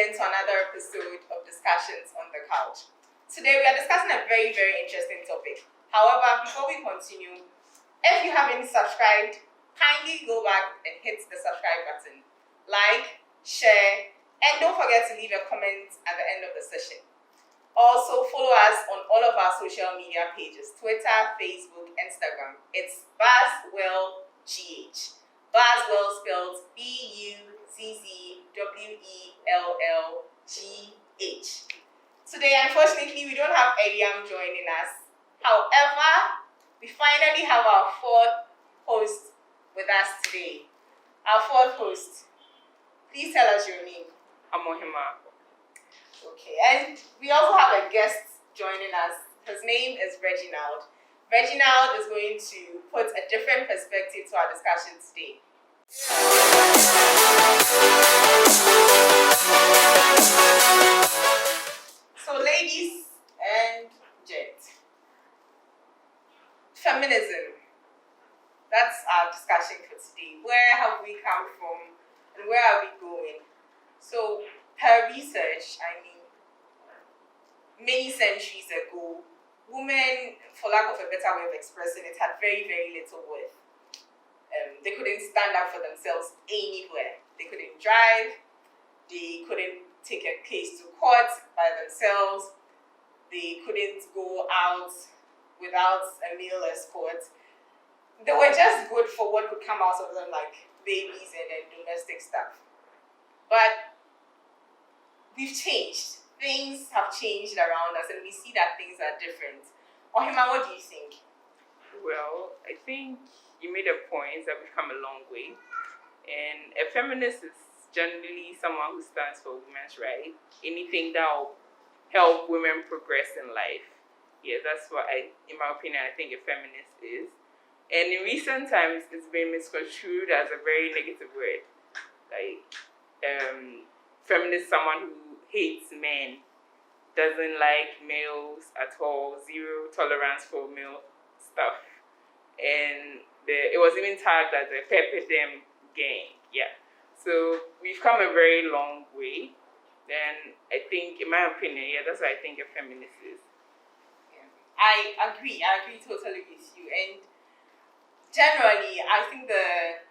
in to another episode of Discussions on the Couch. Today we are discussing a very, very interesting topic. However, before we continue, if you haven't subscribed, kindly go back and hit the subscribe button. Like, share, and don't forget to leave a comment at the end of the session. Also, follow us on all of our social media pages, Twitter, Facebook, Instagram. It's BuzzwellGH. Buzzwell spelled BUZZWELLGH. Today, unfortunately, we don't have Eliam joining us. However, we finally have our fourth host with us today. Our fourth host. Please tell us your name. Amohima. Okay, and we also have a guest joining us. His name is Reginald. Reginald is going to put a different perspective to our discussion today. So, ladies and gents, feminism. That's our discussion for today. Where have we come from and where are we going? So, per research, many centuries ago, women, for lack of a better way of expressing it, had very, very little worth. They couldn't stand up for themselves anywhere. They couldn't drive. They couldn't take a case to court by themselves. They couldn't go out without a male escort. They were just good for what could come out of them, like babies and domestic stuff. But we've changed. Things have changed around us and we see that things are different. Ohima, what do you think? Well, I think you made a point that we've come a long way. And a feminist is generally someone who stands for women's rights. Anything that will help women progress in life. Yeah, that's what in my opinion, I think a feminist is. And in recent times, it's been misconstrued as a very negative word. Like, feminist, someone who hates men, doesn't like males at all, zero tolerance for male stuff. And it was even tagged as a Pepe Dem gang. Yeah. So we've come a very long way. And I think, in my opinion, yeah, that's what I think a feminist is. Yeah. I agree totally with you. And generally, I think the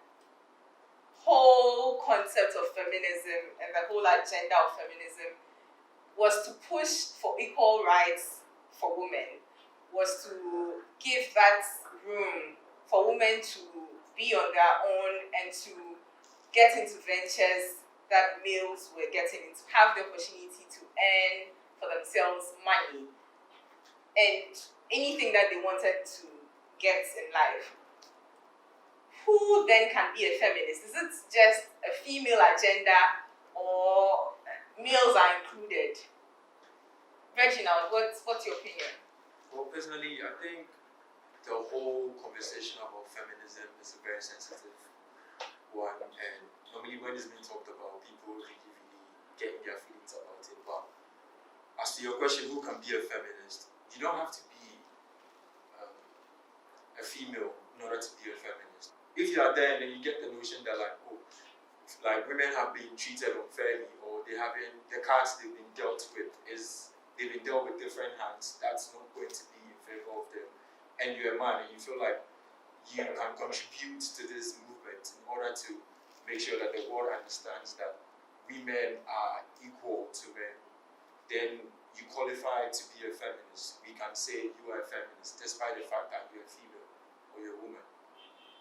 whole concept of feminism and the whole agenda of feminism was to push for equal rights for women, was to give that room for women to be on their own and to get into ventures that males were getting into, have the opportunity to earn for themselves money and anything that they wanted to get in life. Who then can be a feminist? Is it just a female agenda or males are included? Reginald, what's your opinion? Well, personally, I think the whole conversation about feminism is a very sensitive one, and normally when it's being talked about, people really getting their feelings about it. But as to your question, who can be a feminist? You don't have to be a female in order to be a feminist. If you are there and then you get the notion that like women have been treated unfairly, or the cards they've been dealt with they've been dealt with different hands, that's not going to be in favor of them. And you're a man and you feel like you can contribute to this movement in order to make sure that the world understands that women are equal to men, then you qualify to be a feminist. We can say you are a feminist despite the fact that you're a female or you're a woman.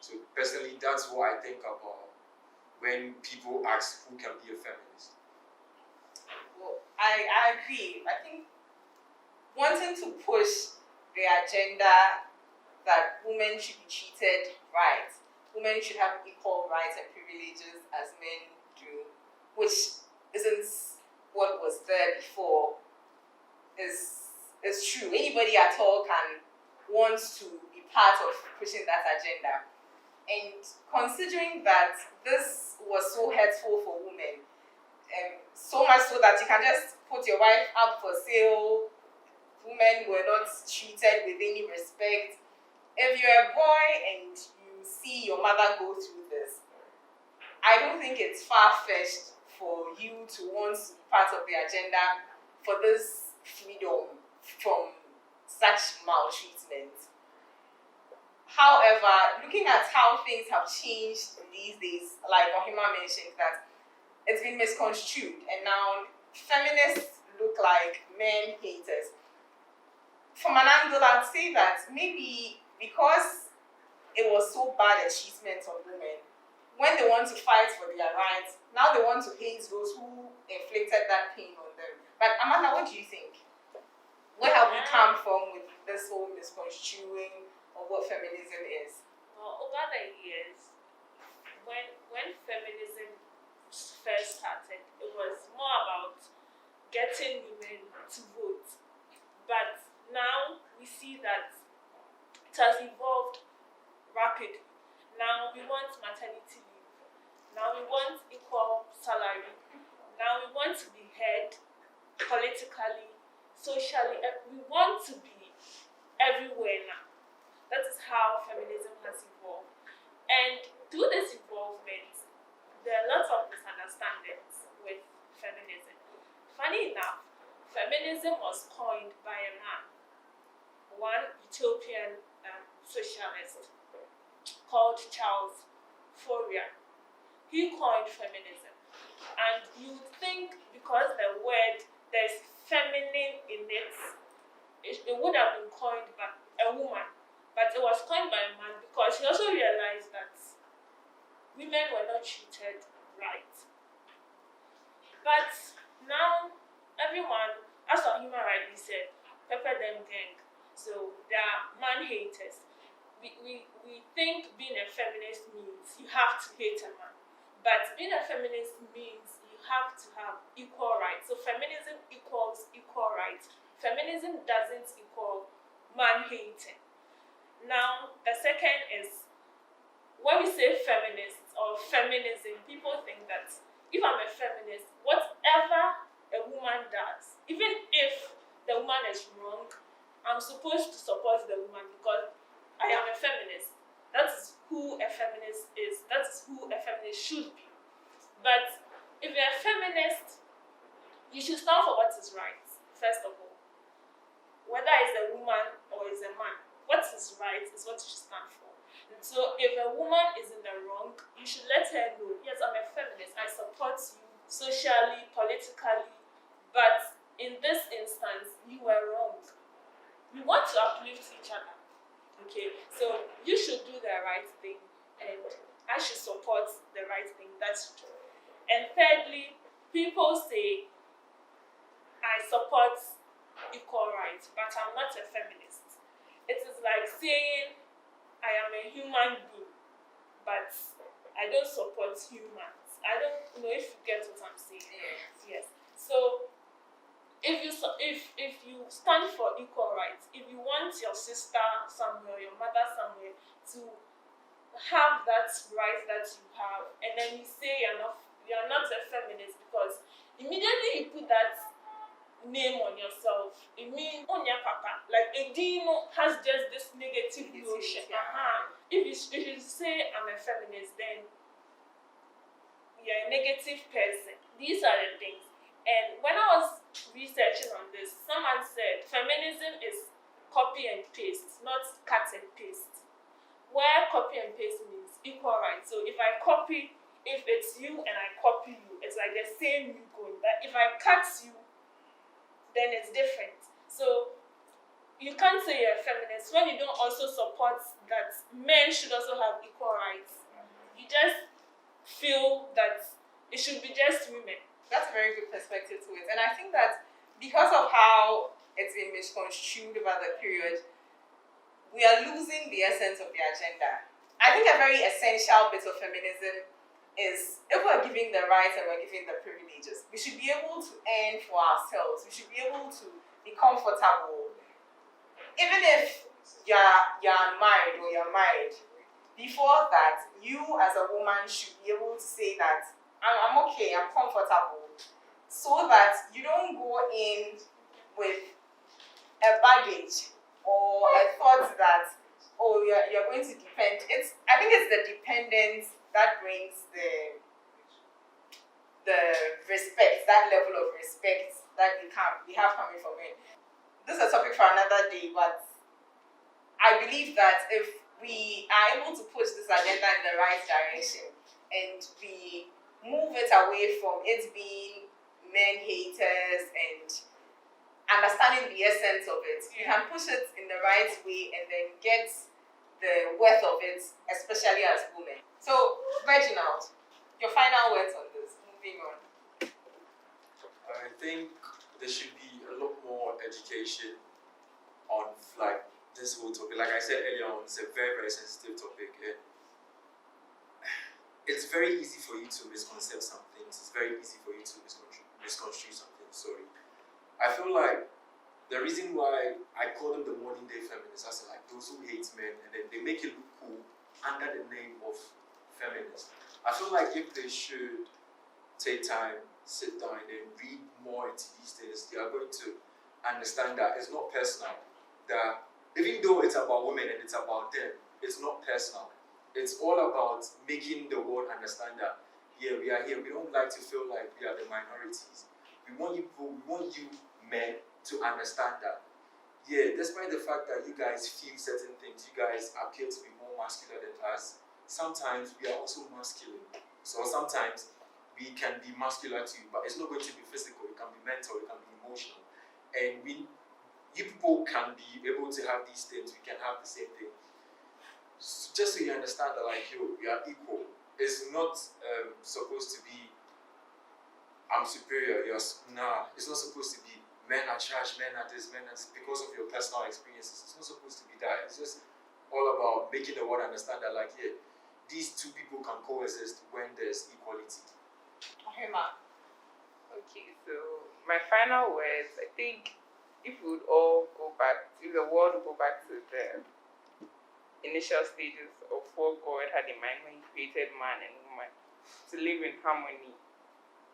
So personally, that's what I think about when people ask who can be a feminist. Well, I agree. I think wanting to push the agenda that women should be treated right, women should have equal rights and privileges as men do, which isn't what was there before, is true. Anybody at all can want to be part of pushing that agenda. And considering that this was so hurtful for women, so much so that you can just put your wife up for sale, women were not treated with any respect. If you're a boy and you see your mother go through this, I don't think it's far-fetched for you to want to be part of the agenda for this freedom from such maltreatment. However, looking at how things have changed these days, like Ohima mentioned, that it's been misconstrued, and now feminists look like men haters. From an angle, I'd say that maybe because it was so bad a treatment of women, when they want to fight for their rights, now they want to hate those who inflicted that pain on them. But Amanda, what do you think? Where have we come from with this whole misconstruing of what feminism is? Well, over the years, when feminism first started, it was more about getting women to vote. But now we see that it has evolved rapidly. Now we want maternity leave. Now we want equal salary. Now we want to be heard politically, socially. We want to be everywhere now. That is how feminism has evolved. And through this involvement, there are lots of misunderstandings with feminism. Funny enough, feminism was coined by a man, one Ethiopian socialist called Charles Fourier. He coined feminism. And you think because the word, there's feminine in it, it would have been coined by a woman. But it was coined by a man because he also realized that women were not treated right. But now, everyone, as Ohima rightly said, pepper them gang. So they are man haters. We think being a feminist means you have to hate a man. But being a feminist means you have to have equal rights. So feminism equals equal rights. Feminism doesn't equal man hating. Now, the second is, when we say feminists or feminism, people think that if I'm a feminist, whatever a woman does, even if the woman is wrong, I'm supposed to support the woman because I am a feminist. That is who a feminist is. That is who a feminist should be. But if you're a feminist, you should stand for what is right, first of all. Whether it's a woman or it's a man, what is right is what you should stand for. And so if a woman is in the wrong, you should let her know, yes, I'm a feminist, I support you socially, politically, but in this instance, you were wrong. We want to uplift each other. Okay, so you should do the right thing and I should support the right thing. That's true. And thirdly, people say, I support equal rights, but I'm not a feminist. It is like saying, I am a human being, but I don't support humans. I don't know if you get what I'm saying. Yes. So, if you stand for equal rights, if you want your sister somewhere, your mother somewhere to have that right that you have, and then you say you're not a feminist because immediately you put that name on yourself, it means on your papa. Like a dino has just this negative notion. If you say I'm a feminist, then you're a negative person. These are the things. And when I was researching on this, someone said feminism is copy and paste, not cut and paste. Where copy and paste means equal rights. So if it's you and I copy you, it's like the same you going. But if I cut you, then it's different. So you can't say you're a feminist when you don't also support that men should also have equal rights. You just feel that it should be just women. That's a very good perspective to it. And I think that because of how it's been misconstrued over the period, we are losing the essence of the agenda. I think a very essential bit of feminism is if we're giving the rights and we're giving the privileges, we should be able to earn for ourselves. We should be able to be comfortable. Even if you're unmarried or you're married, before that, you as a woman should be able to say that I'm okay, I'm comfortable, so that you don't go in with a baggage or a thought that, oh, you're going to depend. I think it's the dependence that brings the the respect, that level of respect that we have coming from men. This is a topic for another day, but I believe that if we are able to push this agenda in the right direction and we move it away from it being men haters and understanding the essence of it, we can push it in the right way and then get the worth of it, especially as women. So, Reginald, your final words on this, moving on. I think there should be a lot more education on like this whole topic. Like I said earlier on, it's a very, very sensitive topic. And it's very easy for you to misconcept some things. It's very easy for you to misconstrue something. Sorry. I feel like the reason why I call them the modern day feminists, I say like those who hate men, and then they make it look cool under the name of feminists. I feel like if they should take time, sit down, and read more into these things, they are going to understand that it's not personal. That even though it's about women and it's about them, it's not personal. It's all about making the world understand that, yeah, we are here. We don't like to feel like we are the minorities. We want you men to understand that, yeah, despite the fact that you guys feel certain things, you guys appear to be more masculine than us, sometimes we are also masculine. So sometimes we can be muscular too, but it's not going to be physical. It can be mental, it can be emotional. And you people can be able to have these things, we can have the same thing. So just so you understand that, like, yo, we are equal. It's not supposed to be, I'm superior, nah, it's not supposed to be, men are trash, men are this, men are this, because of your personal experiences. It's not supposed to be that. It's just all about making the world understand that, like, yeah, these two people can coexist when there's equality. Ohima. Okay, so my final words, I think if we would all go back, if the world would go back to the initial stages of what God had in mind when He created man and woman, to live in harmony,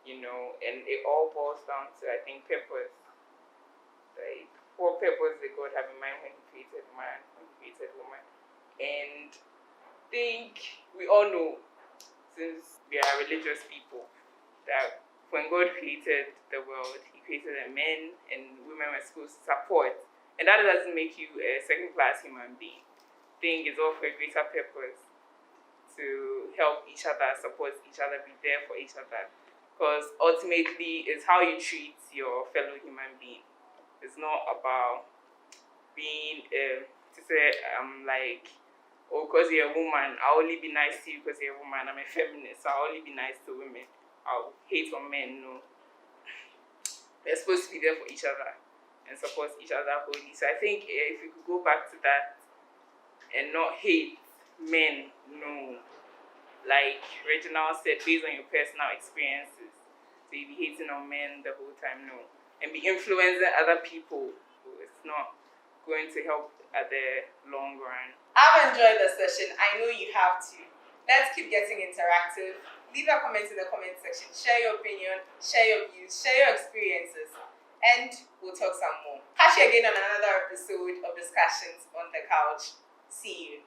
and it all boils down to, I think, purpose. Like, what purpose did God have in mind when He created man, when He created woman? And I think we all know, since we are religious people, that when God created the world, He created a men and women were supposed to support. And that doesn't make you a second-class human being. I think it's all for a greater purpose, to help each other, support each other, be there for each other. Because ultimately, it's how you treat your fellow human being. It's not about being, to say, like, oh, because you're a woman, I'll only be nice to you because you're a woman. I'm a feminist, so I'll only be nice to women. I'll hate on men. No. We're supposed to be there for each other and support each other wholly. So I think if we could go back to that and not hate men, no. Like Reginald said, based on your personal experiences. So you'd be hating on men the whole time, no. And be influencing other people. It's not going to help at the long run. I've enjoyed the session. I know you have too. Let's keep getting interactive. Leave a comment in the comment section. Share your opinion, share your views, share your experiences, and we'll talk some more. Catch you again on another episode of Discussions on the Couch. See you.